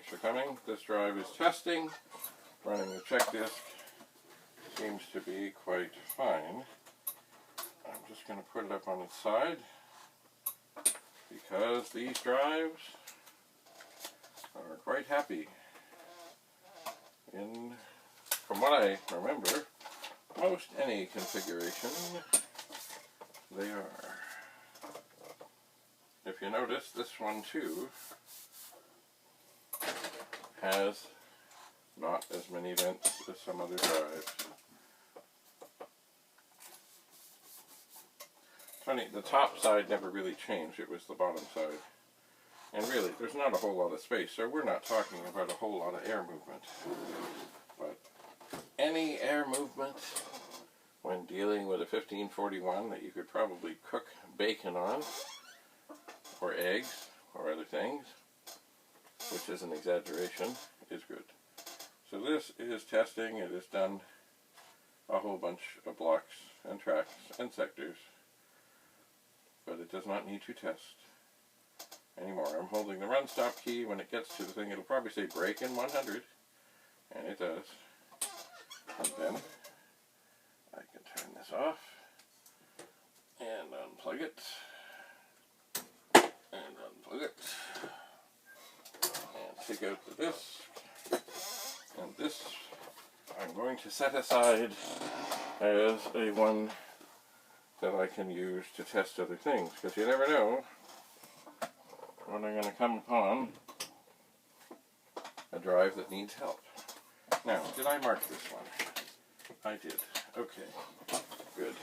for coming. This drive is testing. Running the check disk seems to be quite fine. I'm just going to put it up on its side because these drives are quite happy. From what I remember, most any configuration, they are. If you notice, this one too has not as many vents as some other drives. Funny, the top side never really changed, it was the bottom side. And really, there's not a whole lot of space, so we're not talking about a whole lot of air movement. But any air movement when dealing with a 1541 that you could probably cook bacon on, or eggs, or other things, which is an exaggeration, is good. So this is testing. It has done a whole bunch of blocks and tracks and sectors, but it does not need to test anymore. I'm holding the run stop key. When it gets to the thing, it'll probably say break in 100, and it does. And then I can turn this off and unplug it, and unplug it, and take out the disc. And this I'm going to set aside as a one that I can use to test other things, because you never know when I'm going to come upon a drive that needs help. Now, did I mark this one? I did. Okay, good.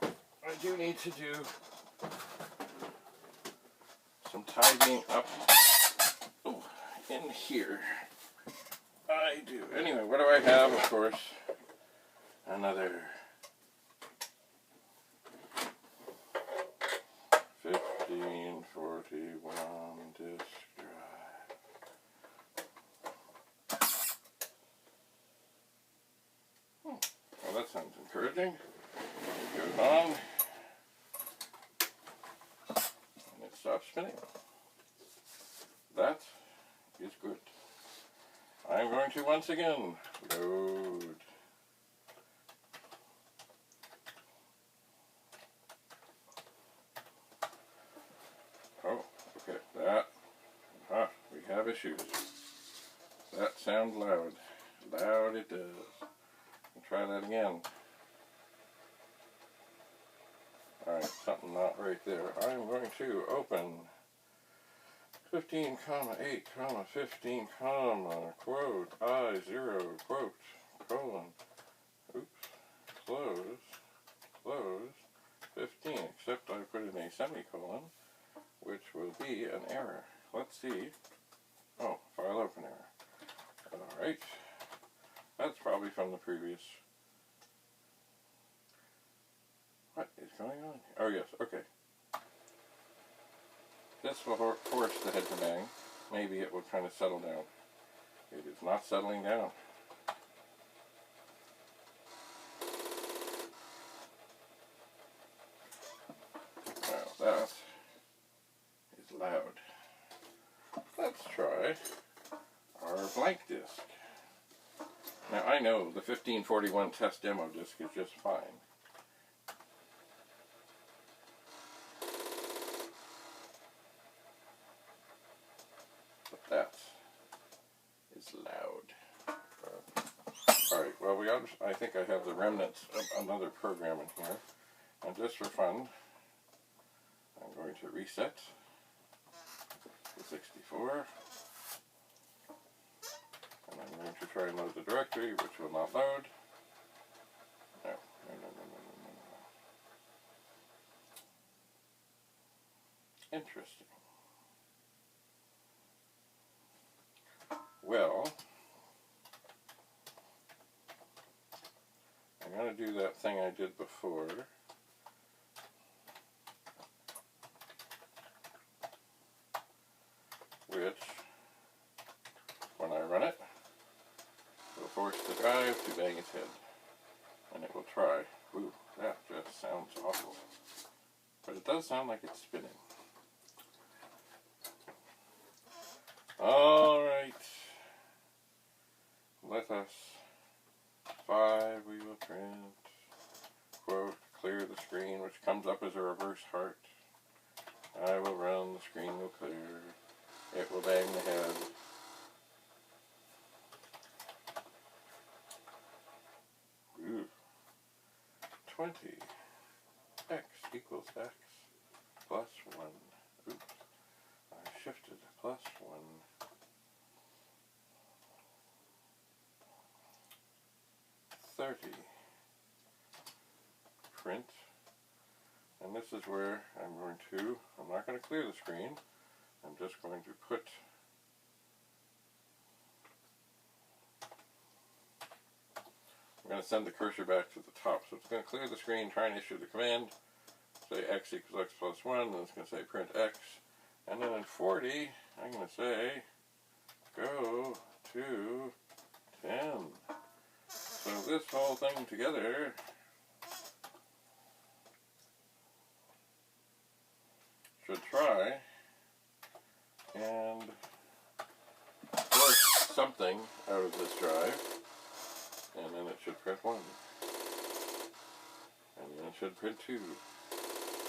I do need to do some tidying up in here. I do. Anyway, what do I have? Of course, another 1541 disk drive. Well, that sounds encouraging. It goes on, and it stops spinning. That is good. I'm going to once again load. Oh, okay, we have issues. That sounds loud. Loud it does. I'll try that again. Alright, something not right there. I'm going to open 15, 8, 15, quote, I0, quote, colon, oops, close, 15, except I put in a semicolon, which will be an error. Let's see. Oh, file open error. Alright. That's probably from the previous. What is going on here? Oh yes, okay. This will force the head to bang. Maybe it will kind of settle down. It is not settling down. Now that is loud. Let's try our blank disc. Now I know the 1541 test demo disc is just fine. That is loud. Alright, well I think I have the remnants of another program in here. And just for fun, I'm going to reset to 64. And I'm going to try and load the directory, which will not load. No. Interesting. Well, I'm going to do that thing I did before. Which, when I run it, will force the drive to bang its head. And it will try. Ooh, that just sounds awful. But it does sound like it's spinning. Alright. Let us 5 we will print. Quote, clear the screen, which comes up as a reverse heart. I will run, the screen will clear. It will bang the head. Ooh. 20. X equals X plus 1. Oops. I shifted plus 1. 30. Print. And this is where I'm not going to clear the screen. I'm just going to put I'm going to send the cursor back to the top. So it's going to clear the screen, try and issue the command. Say x equals x plus 1, and it's going to say print x. And then in 40, I'm going to say go to 10. So this whole thing together should try and force something out of this drive, and then it should print 1. And then it should print 2.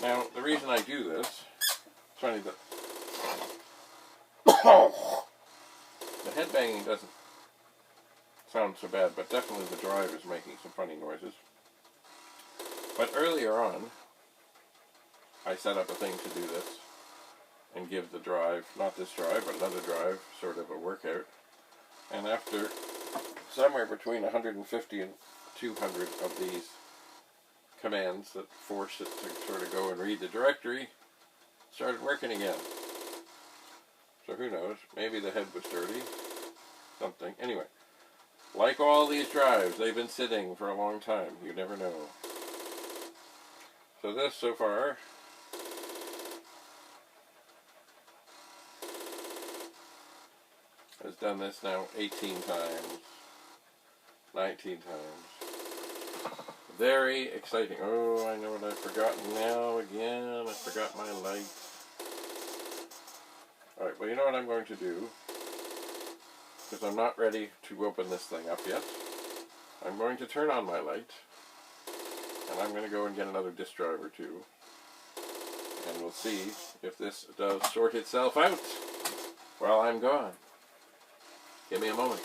Now, the reason I do this, it's funny that the head banging doesn't sound so bad, but definitely the drive is making some funny noises. But earlier on, I set up a thing to do this and give the drive, not this drive, but another drive, sort of a workout. And after somewhere between 150 and 200 of these commands that force it to sort of go and read the directory, started working again. So who knows, maybe the head was dirty, something. Anyway, like all these drives, they've been sitting for a long time. You never know. So this, so far, has done this now 18 times, 19 times. Very exciting. Oh, I know what I've forgotten now again. I forgot my light. Alright, well, you know what I'm going to do? Because I'm not ready to open this thing up yet. I'm going to turn on my light. And I'm going to go and get another disk drive or two. And we'll see if this does sort itself out while I'm gone. Give me a moment.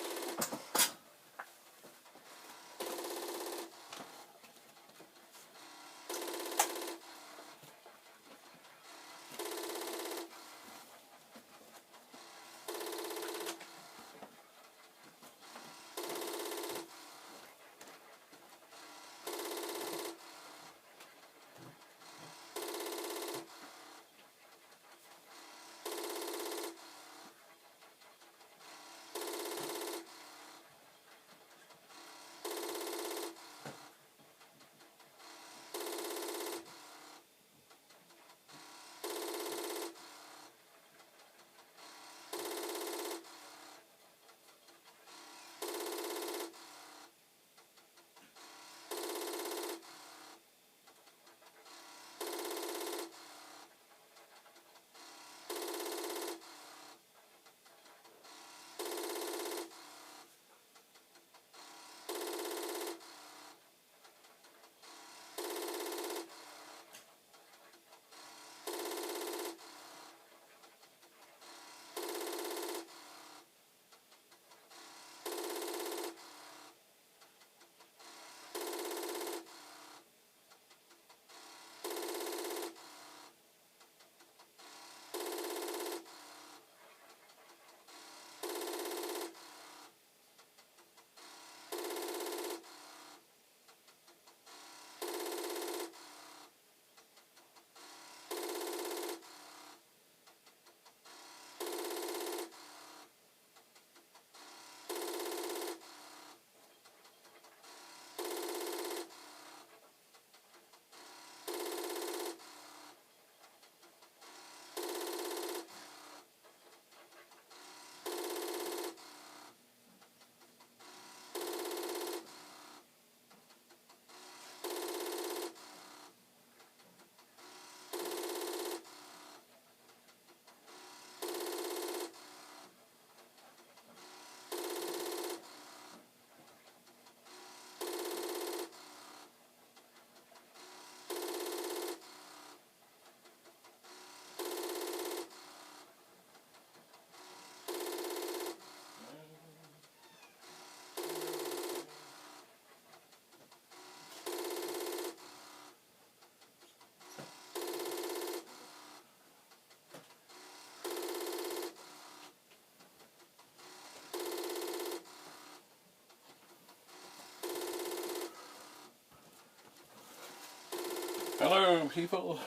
Hello, people.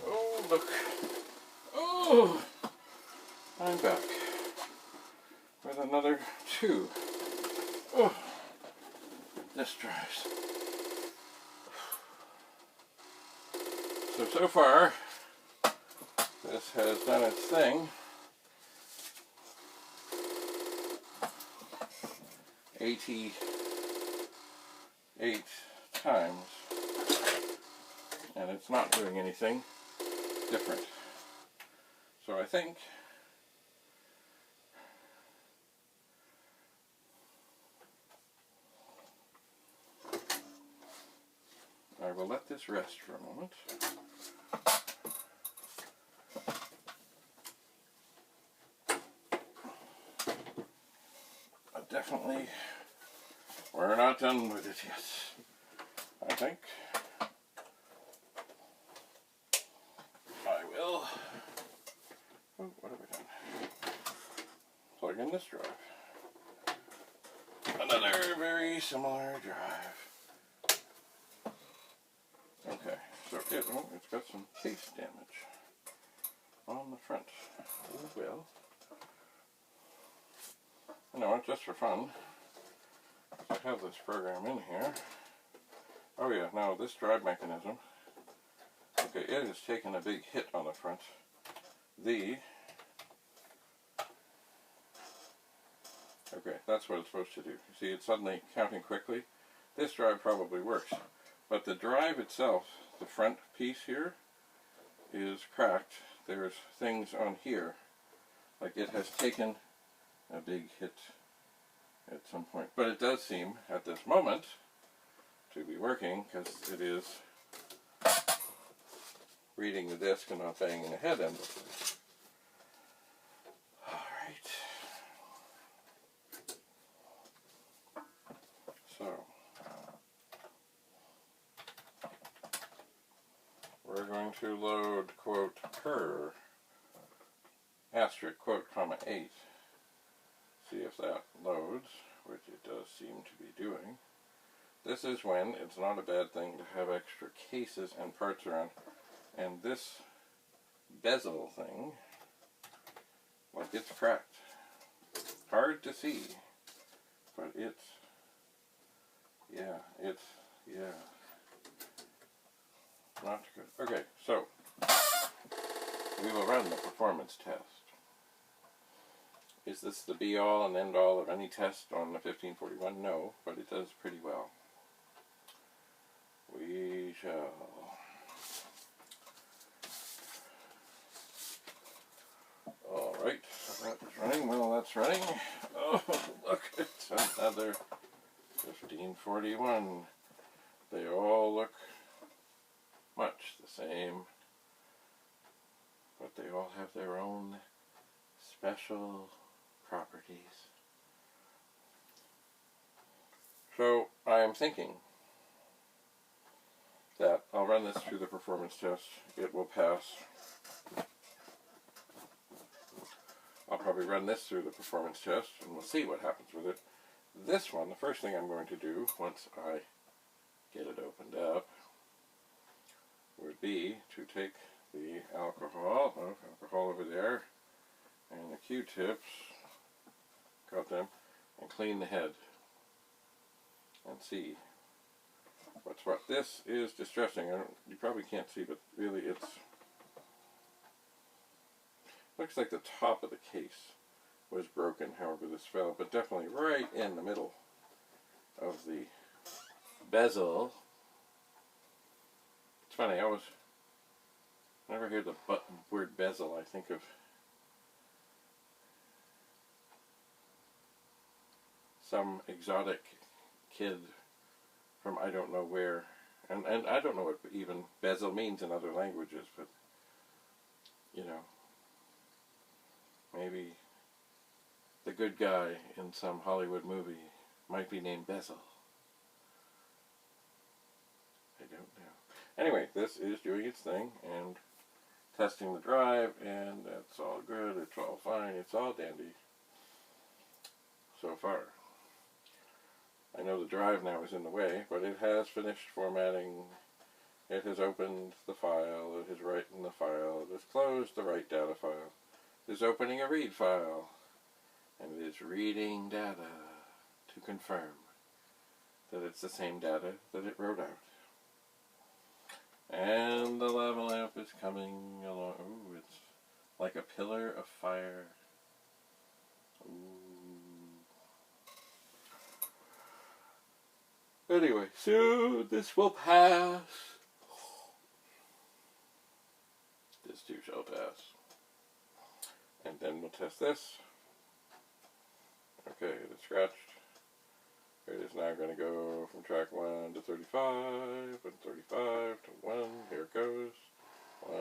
Oh, look. Oh, I'm back with another 2. Oh, disk drives. So far, this has done its thing. 88 times, and it's not doing anything different. So I think I will let this rest for a moment. But definitely, we're not done with it yet, I think. I will, oh, what have we done? Plug in this drive. Another very similar drive. Okay, so it's got some case damage on the front. Oh well. You know what, just for fun, I have this program in here. Oh yeah, now this drive mechanism, okay, it has taken a big hit on the front. Okay, that's what it's supposed to do. You see, it's suddenly counting quickly. This drive probably works, but the drive itself, the front piece here, is cracked. There's things on here, like it has taken a big hit at some point. But it does seem, at this moment, to be working, because it is reading the disc and not banging the head in. Alright. So, we're going to load quote per asterisk quote comma 8. See if that loads, which it does seem to be doing. This is when it's not a bad thing to have extra cases and parts around. And this bezel thing, like, it's cracked. Hard to see, but it's not good. Okay, so we will run the performance test. Is this the be-all and end-all of any test on the 1541? No, but it does pretty well. We shall. Alright, so that's running. Well, that's running. Oh, look, it's another 1541. They all look much the same, but they all have their own special properties. So I am thinking that I'll run this through the performance test. It will pass. I'll probably run this through the performance test and we'll see what happens with it. This one, the first thing I'm going to do once I get it opened up would be to take the alcohol over there, and the Q-tips, got them, and clean the head and see what's what. This is distressing. You probably can't see, but really it's looks like the top of the case was broken, however this fell, but definitely right in the middle of the bezel. It's funny, whenever I hear the word bezel, I think of some exotic kid from I don't know where, and I don't know what even bezel means in other languages, but you know, maybe the good guy in some Hollywood movie might be named Bezel. I don't know. Anyway, this is doing its thing and testing the drive, and that's all good, it's all fine, it's all dandy so far. I know the drive now is in the way, but it has finished formatting. It has opened the file, it has written the file, it has closed the write data file, it is opening a read file, and it is reading data to confirm that it's the same data that it wrote out. And the lava lamp is coming along. Ooh, it's like a pillar of fire. Ooh. Anyway, soon this will pass. This too shall pass. And then we'll test this. Okay, it is scratched. It is now going to go from track 1 to 35, and 35 to 1. Here it goes. 1,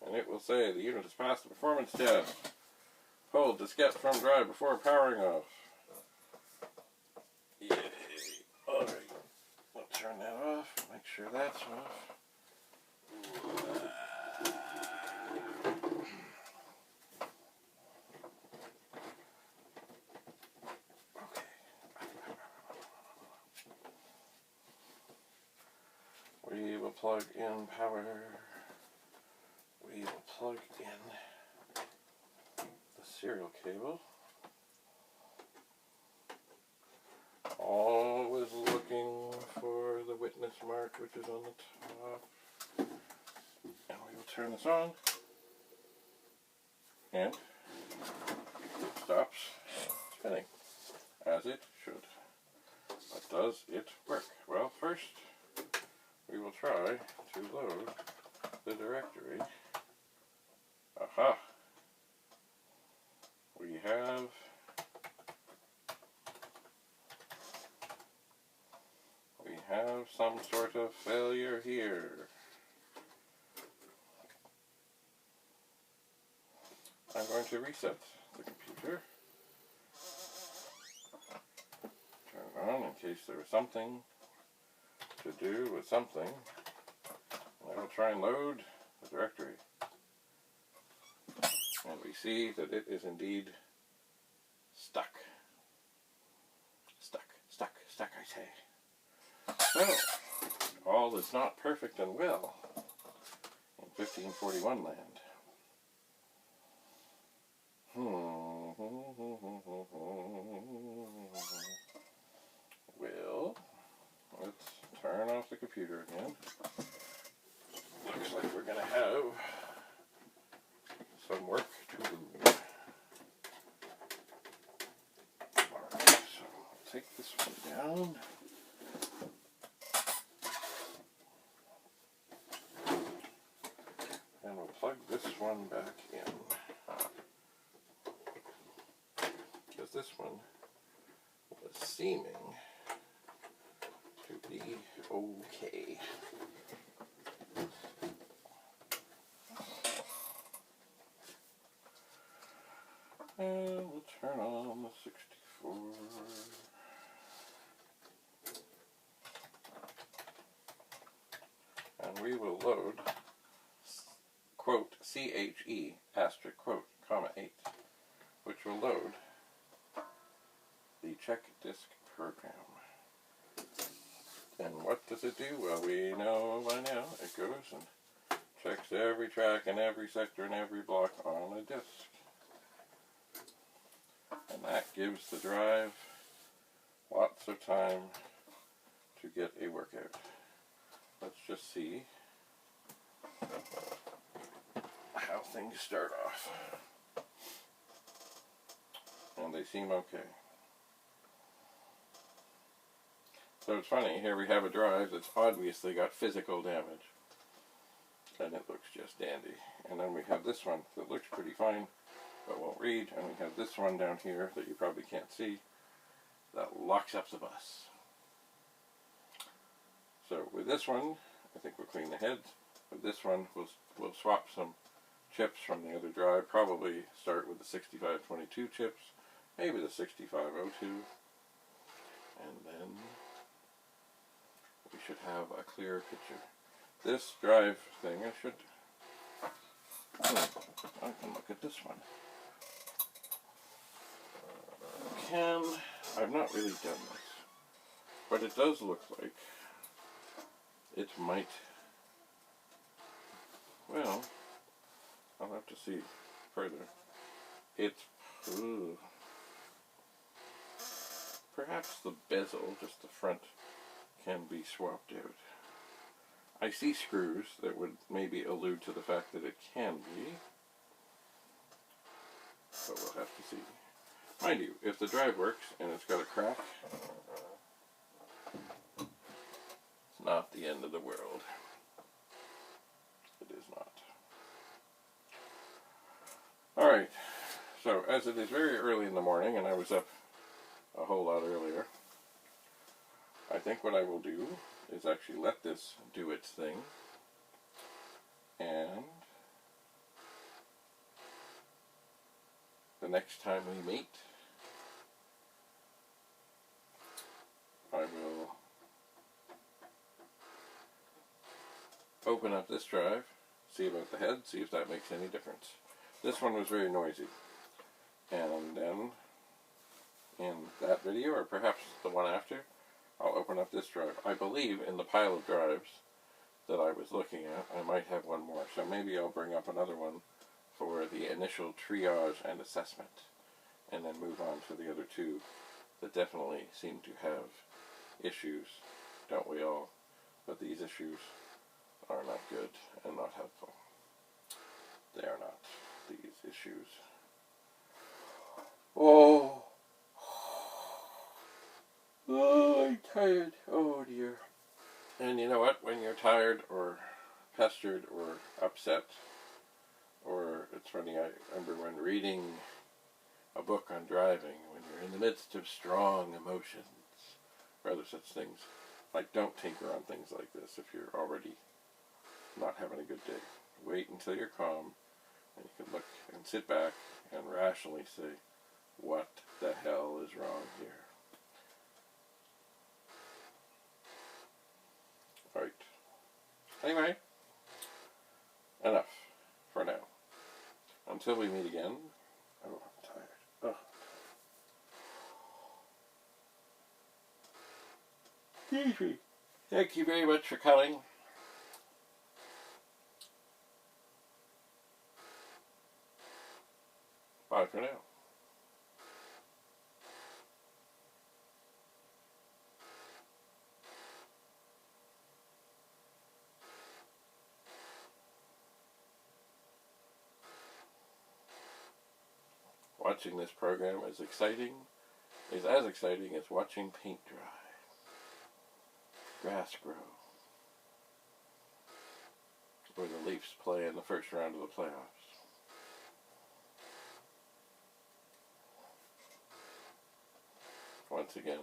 2. And it will say the unit has passed the performance test. Hold diskette from drive before powering off. Yay. Alright. I'll turn that off. Make sure that's off. We will plug in power. We will plug in the serial cable. Always looking for the witness mark, which is on the top. And we will turn this on. And it stops spinning, as it should. But does it work? Well, first, we will try to load the directory. Aha! We have some sort of failure here. I'm going to reset the computer. Turn it on in case there was something to do with something. I will try and load the directory. And we see that it is indeed stuck. Stuck, I say. So, all is not perfect and well in 1541 land. Well, let's turn off the computer again. Looks like we're going to have some work to do. Alright, so I'll take this one down. And we'll plug this one back in. Because this one was seeming to be okay. And we'll turn on the 64. And we will load quote CHE asterisk quote comma 8, which will load the check disk program. And what does it do? Well, we know by now. It goes and checks every track and every sector and every block on a disk. And that gives the drive lots of time to get a workout. Let's just see how things start off. And they seem okay. So it's funny, here we have a drive that's obviously got physical damage. And it looks just dandy. And then we have this one that looks pretty fine, but won't read. And we have this one down here that you probably can't see, that locks up the bus. So with this one, I think we'll clean the heads. With this one, we'll swap some chips from the other drive. Probably start with the 6522 chips, maybe the 6502, and then we should have a clearer picture. This drive thing, I can look at this one. I've not really done this, but it does look like it might, well, I'll have to see further. It's, perhaps the bezel, just the front, can be swapped out. I see screws that would maybe allude to the fact that it can be, but we'll have to see. Mind you, if the drive works and it's got a crack, it's not the end of the world. It is not. Alright, so as it is very early in the morning and I was up a whole lot earlier, I think what I will do is actually let this do its thing, and the next time we meet, I will open up this drive, see about the head, see if that makes any difference. This one was very noisy, and then in that video, or perhaps the one after, I'll open up this drive. I believe in the pile of drives that I was looking at, I might have one more. So maybe I'll bring up another one for the initial triage and assessment, and then move on to the other two that definitely seem to have issues. Don't we all? But these issues are not good and not helpful. They are not, these issues. Oh, I'm tired. Oh dear. And you know what? When you're tired or pestered or upset, or it's funny, I remember when reading a book on driving, when you're in the midst of strong emotions, or other such things, like, don't tinker on things like this if you're already not having a good day. Wait until you're calm, and you can look and sit back and rationally say, what the hell is wrong here? Right. Anyway, enough for now. Until we meet again. Oh, I'm tired. Oh. Excuse me. Thank you very much for coming. Bye for now. Watching this program is as exciting as watching paint dry, grass grow, or the Leafs play in the first round of the playoffs. Once again,